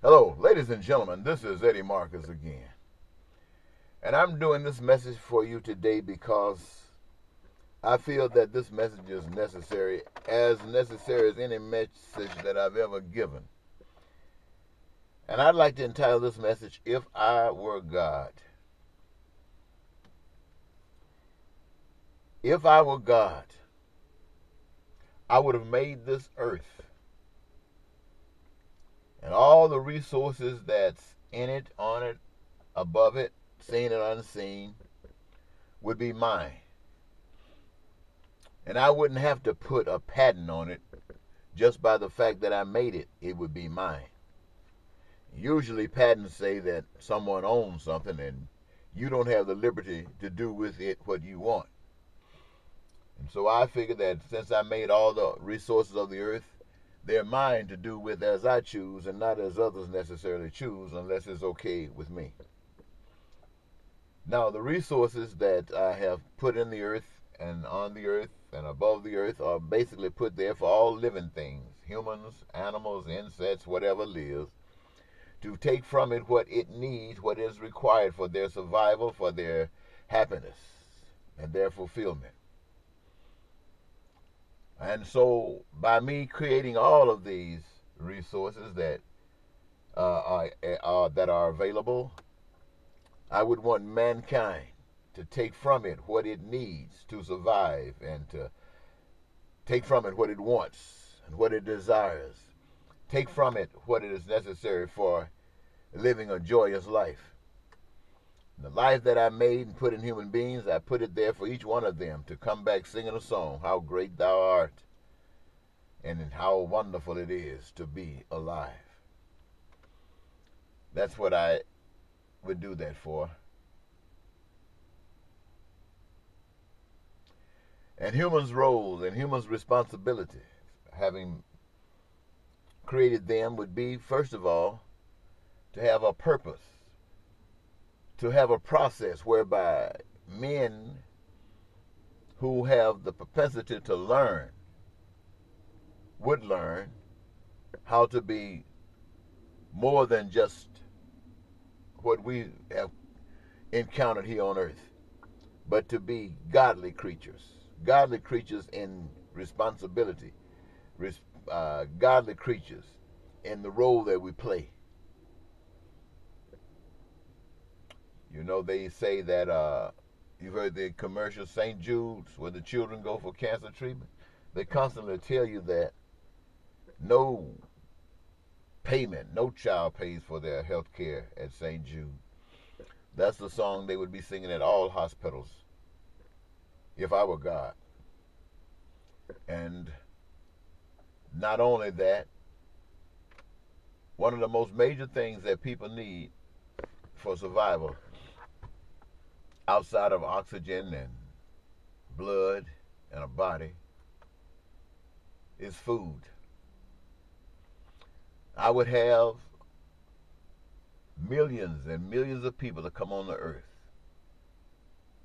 Hello, ladies and gentlemen, this is Eddie Marcus again. And I'm doing this message for you today because I feel that this message is necessary as any message that I've ever given. And I'd like to entitle this message, If I Were God. If I were God, I would have made this earth and all the resources that's in it, on it, above it, seen and unseen, would be mine. And I wouldn't have to put a patent on it just by the fact that I made it, it would be mine. Usually, patents say that someone owns something and you don't have the liberty to do with it what you want. And so I figured that since I made all the resources of the earth, they're mine to do with as I choose and not as others necessarily choose unless it's okay with me. Now, the resources that I have put in the earth and on the earth and above the earth are basically put there for all living things, humans, animals, insects, whatever lives, to take from it what it needs, what is required for their survival, for their happiness, and their fulfillment. And so, by me creating all of these resources that are available, I would want mankind to take from it what it needs to survive and to take from it what it wants and what it desires. Take from it what it is necessary for living a joyous life. The life that I made and put in human beings, I put it there for each one of them to come back singing a song, how great thou art, and how wonderful it is to be alive. That's what I would do that for. And humans' roles and humans' responsibility, having created them, would be, first of all, to have a purpose, to have a process whereby men who have the propensity to learn would learn how to be more than just what we have encountered here on earth, but to be godly creatures in responsibility, godly creatures in the role that we play. You know, they say that you've heard the commercial St. Jude's where the children go for cancer treatment. They constantly tell you that no payment, no child pays for their health care at St. Jude. That's the song they would be singing at all hospitals if I were God. And not only that, one of the most major things that people need for survival outside of oxygen and blood and a body is food. I would have millions and millions of people to come on the earth,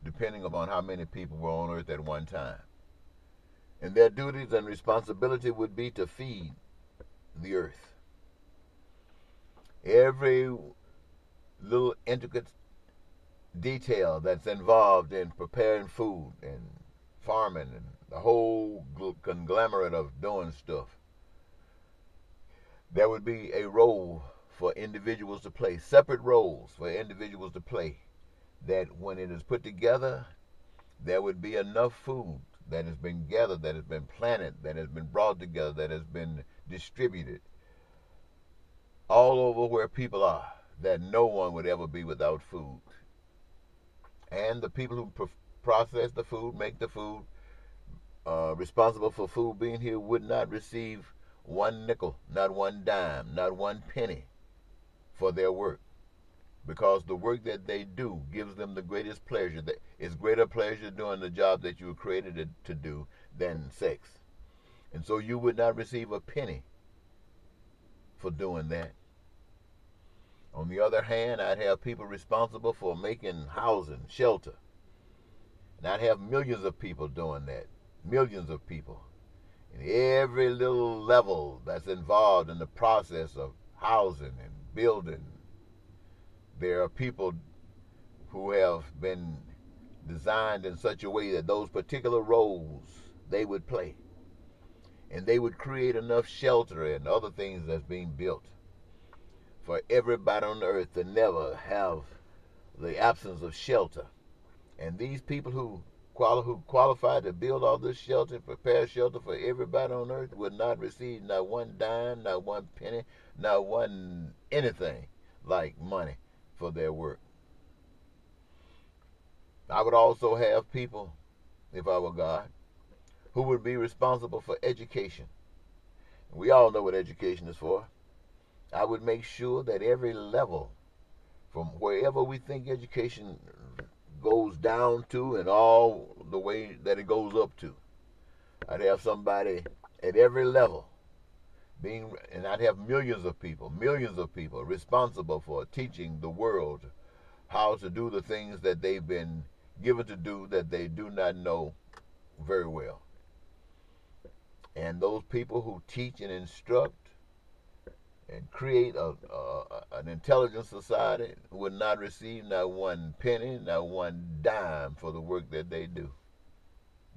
depending upon how many people were on earth at one time. And their duties and responsibility would be to feed the earth. Every little intricate detail that's involved in preparing food and farming and the whole conglomerate of doing stuff. There would be a role for individuals to play, separate roles for individuals to play, that when it is put together, there would be enough food that has been gathered, that has been planted, that has been brought together, that has been distributed all over where people are, that no one would ever be without food. And the people who process the food, make the food, responsible for food being here, would not receive one nickel, not one dime, not one penny for their work. Because the work that they do gives them the greatest pleasure. It's greater pleasure doing the job that you were created to do than sex. And so you would not receive a penny for doing that. On the other hand, I'd have people responsible for making housing, shelter. And I'd have millions of people doing that. Millions of people. In every little level that's involved in the process of housing and building. There are people who have been designed in such a way that those particular roles they would play. And they would create enough shelter and other things that's being built for everybody on earth to never have the absence of shelter. And these people who qualify to build all this shelter, prepare shelter for everybody on earth, would not receive not one dime, not one penny, not one anything like money for their work. I would also have people, if I were God, who would be responsible for education. We all know what education is for. I would make sure that every level, from wherever we think education goes down to and all the way that it goes up to, I'd have somebody at every level and I'd have millions of people responsible for teaching the world how to do the things that they've been given to do that they do not know very well. And those people who teach and instruct and create an intelligent society would not receive not one penny, not one dime for the work that they do.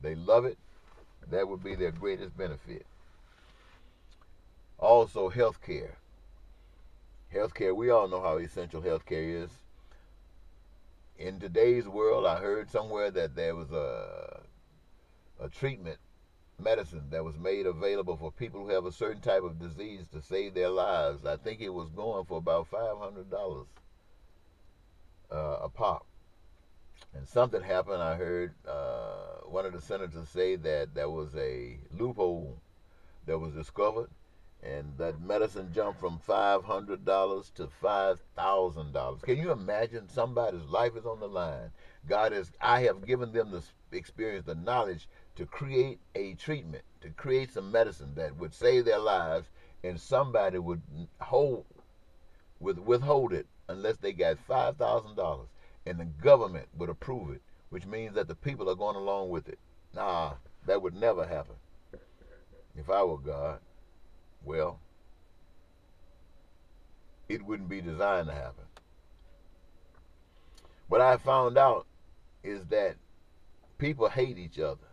They love it. That would be their greatest benefit. Also, health care. Health care, we all know how essential health care is. In today's world, I heard somewhere that there was a treatment, medicine that was made available for people who have a certain type of disease to save their lives. I think it was going for about $500 a pop. And something happened. I heard one of the senators say that there was a loophole that was discovered, and that medicine jumped from $500 to $5,000. Can you imagine? Somebody's life is on the line. I have given them the experience, the knowledge to create a treatment, to create some medicine that would save their lives, and somebody would withhold it unless they got $5,000, and the government would approve it, which means that the people are going along with it. Nah, that would never happen. If I were God, well, it wouldn't be designed to happen. What I found out is that people hate each other.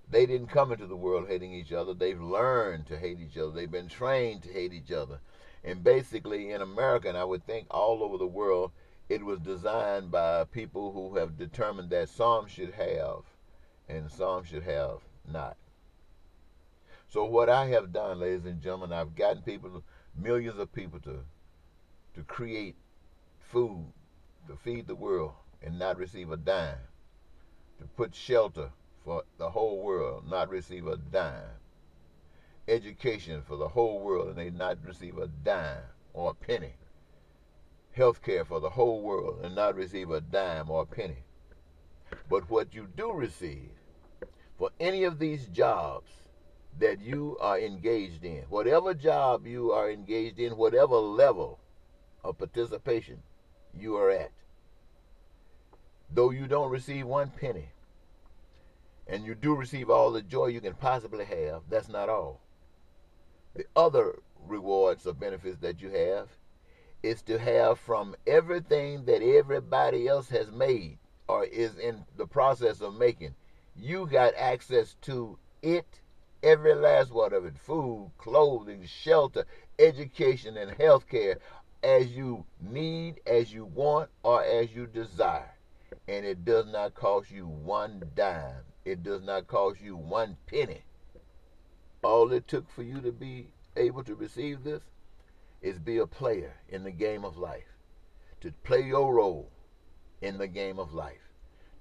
They didn't come into the world hating each other. They've learned to hate each other. They've been trained to hate each other. And basically in America, and I would think all over the world, it was designed by people who have determined that some should have and some should have not. So what I have done, ladies and gentlemen, I've gotten people, millions of people to create food, to feed the world and not receive a dime, to put shelter for the whole world, not receive a dime, education for the whole world and they not receive a dime or a penny, health care for the whole world and not receive a dime or a penny. But what you do receive for any of these jobs that you are engaged in, whatever job you are engaged in, whatever level of participation you are at, though you don't receive one penny, and you do receive all the joy you can possibly have, that's not all. The other rewards or benefits that you have is to have from everything that everybody else has made or is in the process of making. You got access to it, every last one of it: food, clothing, shelter, education, and health care, as you need, as you want, or as you desire. And it does not cost you one dime. It does not cost you one penny. All it took for you to be able to receive this is be a player in the game of life, to play your role in the game of life,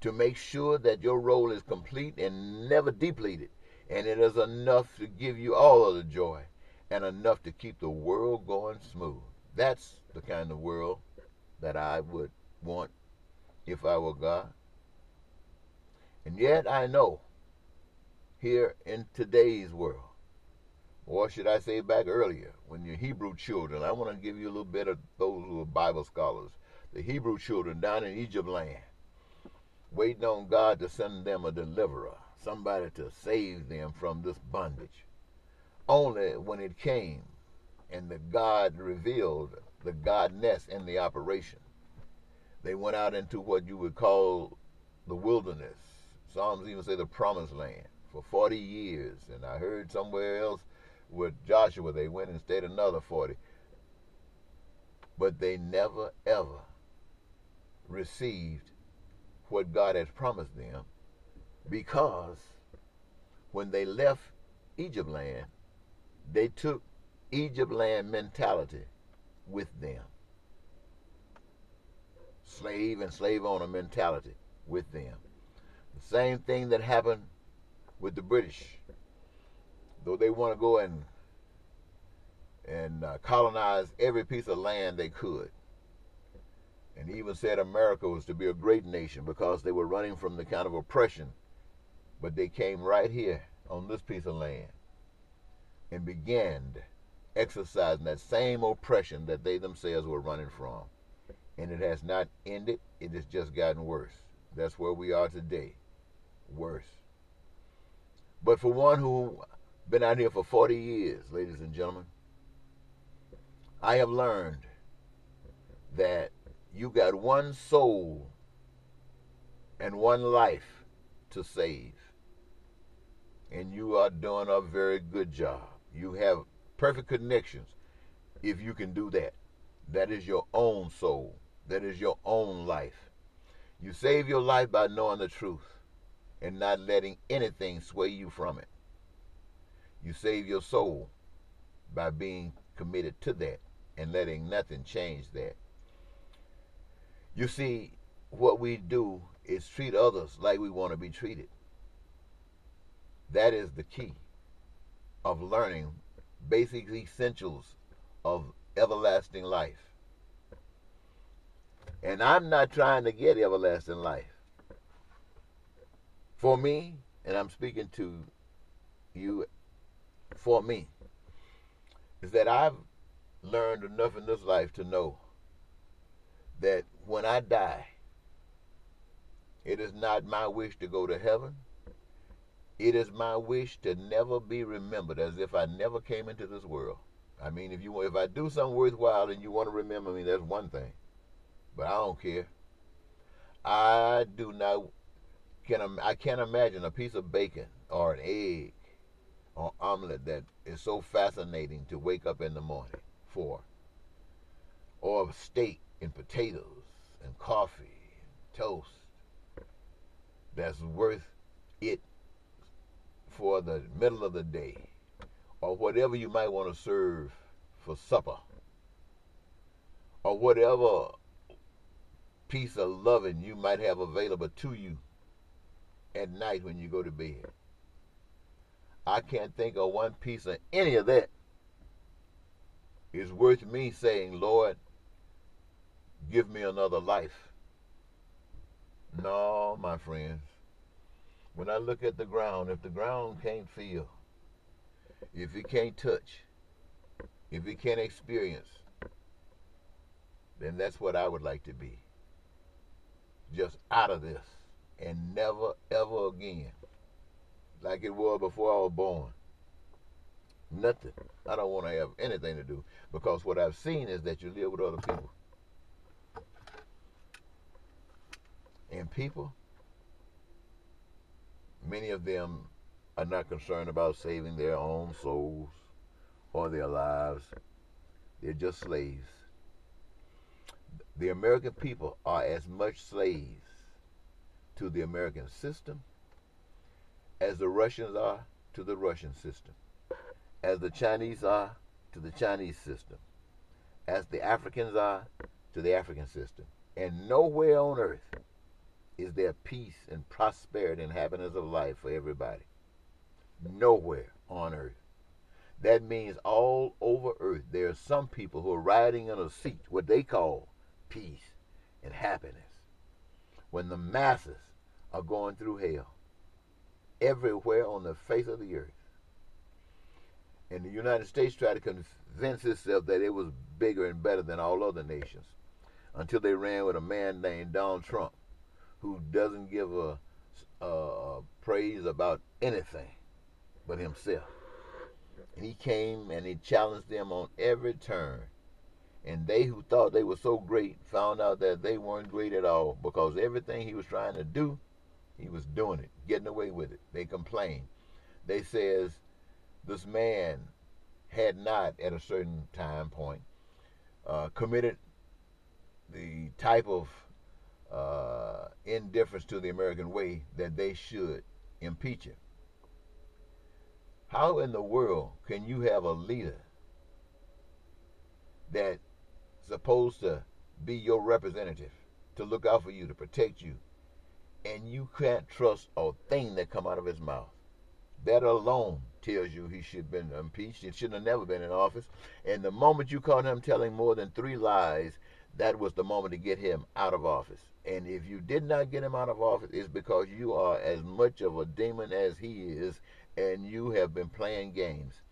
to make sure that your role is complete and never depleted, and it is enough to give you all of the joy and enough to keep the world going smooth. That's the kind of world that I would want if I were God. And yet I know here in today's world, or should I say back earlier, when your Hebrew children, I want to give you a little bit of those who are Bible scholars, the Hebrew children down in Egypt land, waiting on God to send them a deliverer, somebody to save them from this bondage. Only when it came and the God revealed the Godness in the operation. They went out into what you would call the wilderness. Psalms even say the promised land for 40 years. And I heard somewhere else with Joshua, they went and stayed another 40. But they never, ever received what God has promised them, because when they left Egypt land, they took Egypt land mentality with them. Slave and slave owner mentality with them. The same thing that happened with the British. Though they want to go and colonize every piece of land they could. And even said America was to be a great nation because they were running from the kind of oppression. But they came right here on this piece of land and began exercising that same oppression that they themselves were running from. And it has not ended. It has just gotten worse. That's where we are today. Worse. But for one who been out here for 40 years, ladies and gentlemen, I have learned that you got one soul and one life to save. And you are doing a very good job. You have perfect connections if you can do that. That is your own soul. That is your own life. You save your life by knowing the truth and not letting anything sway you from it. You save your soul by being committed to that and letting nothing change that. You see, what we do is treat others like we want to be treated. That is the key of learning basic essentials of everlasting life. And I'm not trying to get everlasting life. For me, and I'm speaking to you for me, is that I've learned enough in this life to know that when I die, it is not my wish to go to heaven. It is my wish to never be remembered as if I never came into this world. I mean, if I do something worthwhile and you want to remember me, that's one thing. But I don't care. I can't imagine a piece of bacon or an egg or omelet that is so fascinating to wake up in the morning for. Or a steak and potatoes and coffee and toast that's worth it for the middle of the day, or whatever you might want to serve for supper, or whatever piece of loving you might have available to you at night when you go to bed. I can't think of one piece of any of that is worth me saying, Lord, give me another life. No, my friends. When I look at the ground, if the ground can't feel, if it can't touch, if it can't experience, then that's what I would like to be. Just out of this and never, ever again. Like it was before I was born. Nothing. I don't want to have anything to do, because what I've seen is that you live with other people. And people, many of them are not concerned about saving their own souls or their lives. They're just slaves. The American people are as much slaves to the American system as the Russians are to the Russian system, as the Chinese are to the Chinese system, as the Africans are to the African system. And nowhere on earth is there peace and prosperity and happiness of life for everybody. Nowhere on earth. That means all over earth there are some people who are riding in a seat, what they call peace and happiness, when the masses are going through hell everywhere on the face of the earth. And the United States tried to convince itself that it was bigger and better than all other nations, until they ran with a man named Donald Trump, who doesn't give a praise about anything but himself. And he came and he challenged them on every turn. And they who thought they were so great found out that they weren't great at all, because everything he was trying to do, he was doing it, getting away with it. They complained. They says this man had not, at a certain time point, committed the type of indifference to the American way that they should impeach him. How in the world can you have a leader that's supposed to be your representative, to look out for you, to protect you, and you can't trust a thing that come out of his mouth? That alone tells you he should have been impeached. He shouldn't have never been in office. And the moment you caught him telling more than 3 lies, that was the moment to get him out of office. And if you did not get him out of office, it's because you are as much of a demon as he is, and you have been playing games.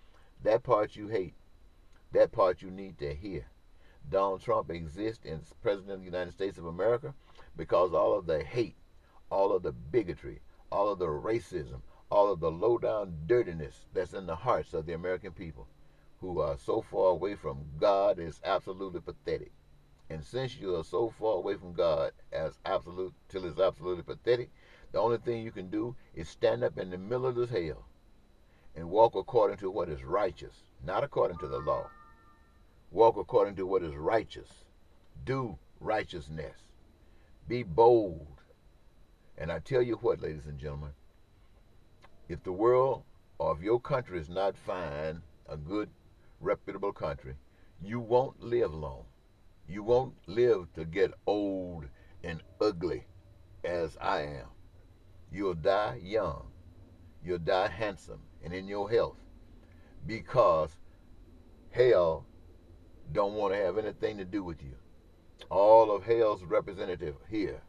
That part you hate. That part you need to hear. Donald Trump exists as President of the United States of America because all of the hate, all of the bigotry, all of the racism, all of the low-down dirtiness that's in the hearts of the American people who are so far away from God is absolutely pathetic. And since you are so far away from God till it's absolutely pathetic, the only thing you can do is stand up in the middle of this hell and walk according to what is righteous, not according to the law. Walk according to what is righteous. Do righteousness. Be bold. And I tell you what, ladies and gentlemen, if the world or if your country is not fine, a good, reputable country, you won't live long. You won't live to get old and ugly as I am. You'll die young. You'll die handsome and in your health, because hell don't want to have anything to do with you. All of hell's representative here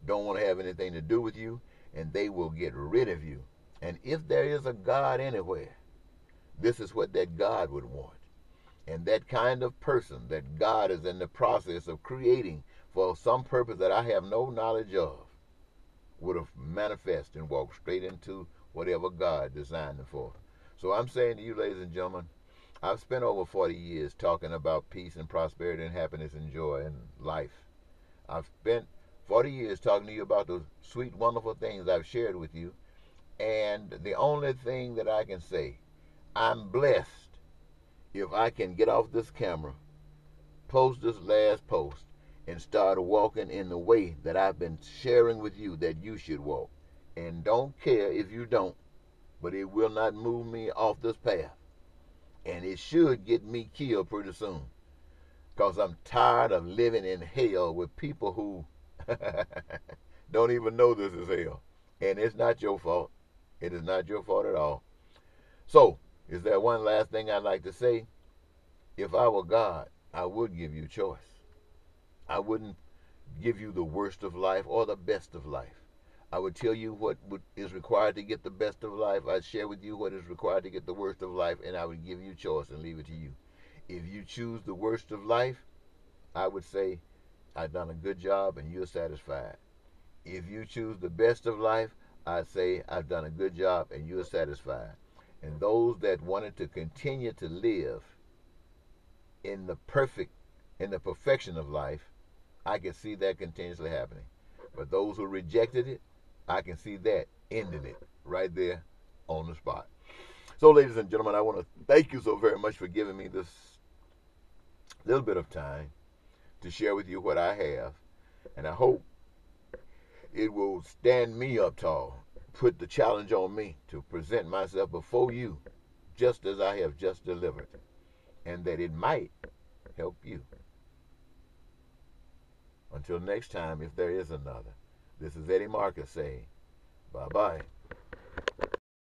don't want to have anything to do with you, and they will get rid of you. And if there is a God anywhere, this is what that God would want. And that kind of person that God is in the process of creating for some purpose that I have no knowledge of would have manifested and walked straight into whatever God designed them for. So I'm saying to you, ladies and gentlemen, I've spent over 40 years talking about peace and prosperity and happiness and joy and life. I've spent 40 years talking to you about those sweet, wonderful things I've shared with you. And the only thing that I can say, I'm blessed if I can get off this camera, post this last post, and start walking in the way that I've been sharing with you that you should walk. And don't care if you don't, but it will not move me off this path. And it should get me killed pretty soon, because I'm tired of living in hell with people who don't even know this is hell. And it's not your fault. It is not your fault at all. So, is there one last thing I'd like to say? If I were God, I would give you choice. I wouldn't give you the worst of life or the best of life. I would tell you what is required to get the best of life. I'd share with you what is required to get the worst of life, and I would give you choice and leave it to you. If you choose the worst of life, I would say, I've done a good job and you're satisfied. If you choose the best of life, I'd say, I've done a good job and you're satisfied. And those that wanted to continue to live in the perfection of life, I can see that continuously happening. But those who rejected it, I can see that ending it right there on the spot. So, ladies and gentlemen, I want to thank you so very much for giving me this little bit of time to share with you what I have. And I hope it will stand me up tall, put the challenge on me to present myself before you just as I have just delivered, and that it might help you. Until next time, if there is another, this is Eddie Marcus saying, bye-bye.